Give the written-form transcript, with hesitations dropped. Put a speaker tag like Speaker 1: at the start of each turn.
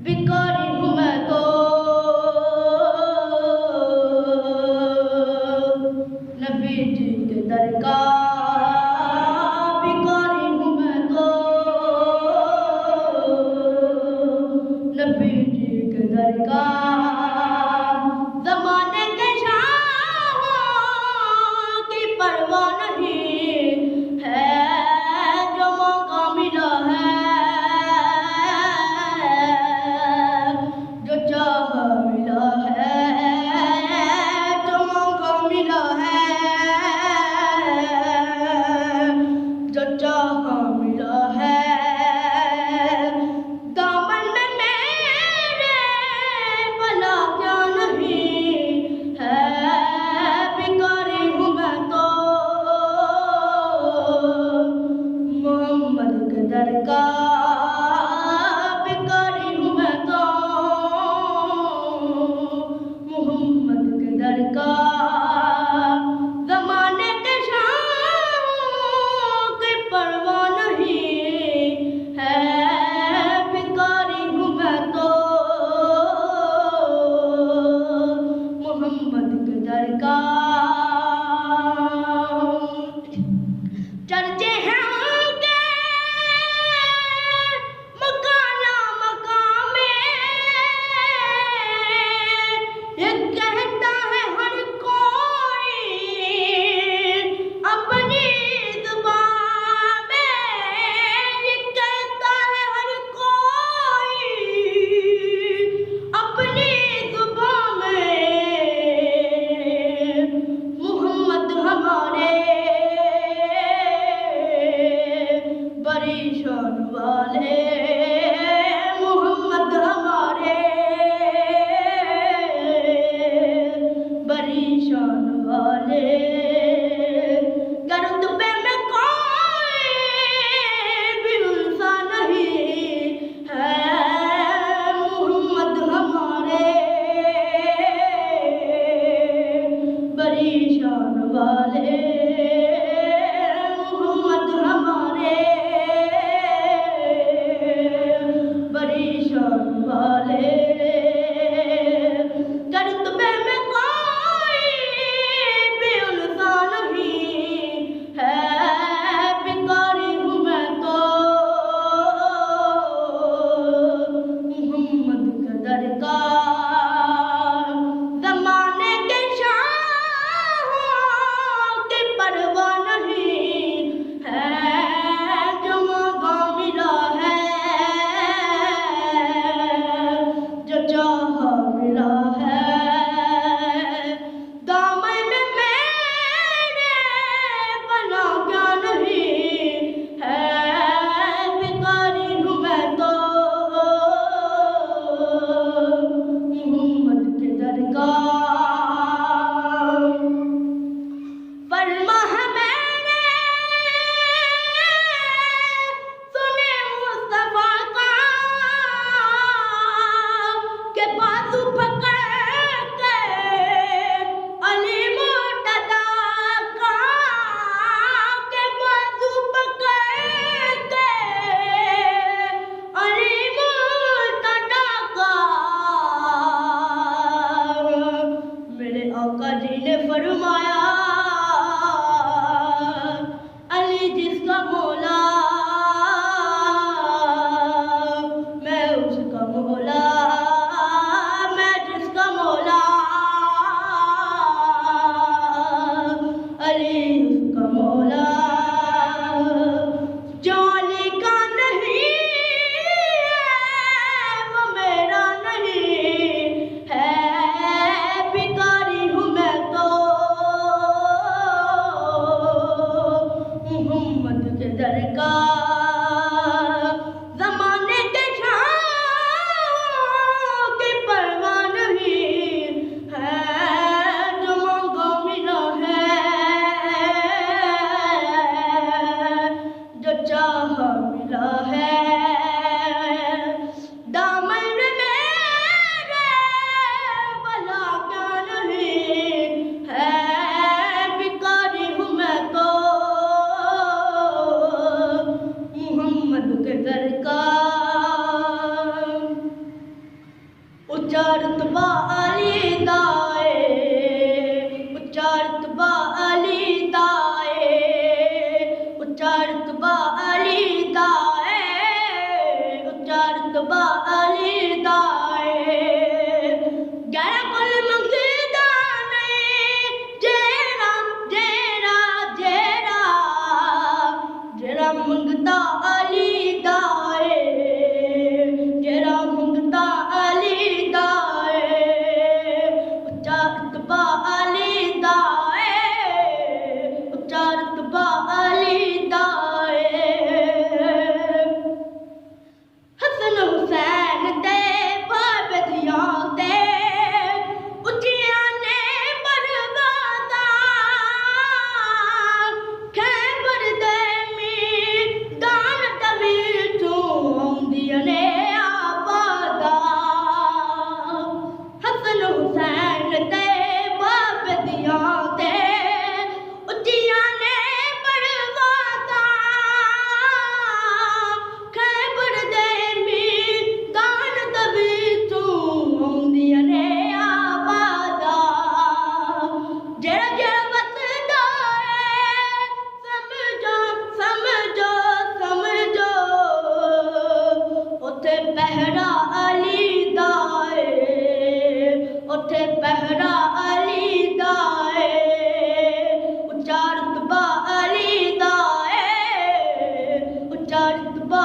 Speaker 1: भिखारी हूँ मैं तो नबी जी के दर का, भिखारी हूँ मैं तो नबी जी के दर का। ज़माने के शाहों की परवाह नहीं है, जो मौका मिला है जो चाह मिला है, जो मौका मिला है जो चाह मिला है। दामन में मेरे भला क्या नहीं है, भिखारी हूँ मैं तो मोहम्मद के दर का, भिखारी हूँ मैं तो मोहम्मद के दर का। ज़माने के शाहों की परवाह नहीं है, भिखारी हूँ मैं तो मोहम्मद के दर का। चर्चे हैं उनके मकाना मकाम में, ये कहता है हर कोई अपनी ज़ुबान में, ये कहता है हर कोई अपनी ज़ुबान में। मोहम्मद हमारे बड़ी शान वाले, मोहम्मद हमारे बड़ी शान वाले। रुतबे में कोई भी उनसा नहीं है, मोहम्मद हमारे बड़ी शान वाले, मोहम्मद हमारे बड़ी शान वाले। रुतबे में कोई भी उनसा नहीं है, भिखारी हूँ मैं तो मोहम्मद के दर का। ज़माने के शाहों की परवाह नहीं है, जो मौका मिला है जो चाह मिला है। दामन में मेरे भला क्या नहीं है, भिखारी हूँ मैं तो मोहम्मद के दर का। फरमा है मैंने सुने मुस्तफा का, के बाजू पकड़ के अली मुर्तज़ा का, के बाजू पकड़ के अली मुर्तज़ा का। मेरे आका जी ने फरमाया अली जिसका मौला मैं उसका मौला, मैं जिसका मौला अली उसका मौला। जो अली का नहीं है वो मेरा नहीं है, भिखारी हूँ मैं तो मोहम्मद के दर का। ज़माने के शाहों की परवाह नहीं है, जो मौका मिला है जो चाह मिला है। दामन में मेरे भला क्या नहीं है, भिखारी हूँ मैं तो मोहम्मद के दर का। रुतबा अली दा है, उच्चा रुतबा अली दा है, उच्चा रुतबा अली दा है, उच्चा रुतबा अली दा है। ग्यारह कुल मंगदा नहीं जेड़ा जेड़ा जेड़ा जेड़ा मंगदा अली दा है, जेड़ा मंगदा अली दा है, उच्चा रुतबा अली दा है, उच्चा रुतबा अली दा है। हसन हुसैन दे बाबे दियां ते उच्चियां ने परवादा, खैबर दे मैदान दे विचों औंदियां ने आवाज़ां। हसन हुसैन दे बाबे दियां ते उच्चियां ने परवाज़ां, खैबर दे मैदान दे विचों औंदियां ने आवाज़ां। जेड़ा जेड़ा वसदा है समझो समझो समझो, उत्थे पहरा अली दा है, उत्थे पहरा अली दा है, उच्चा रुतबा अली दा है, उच्चा रुतबा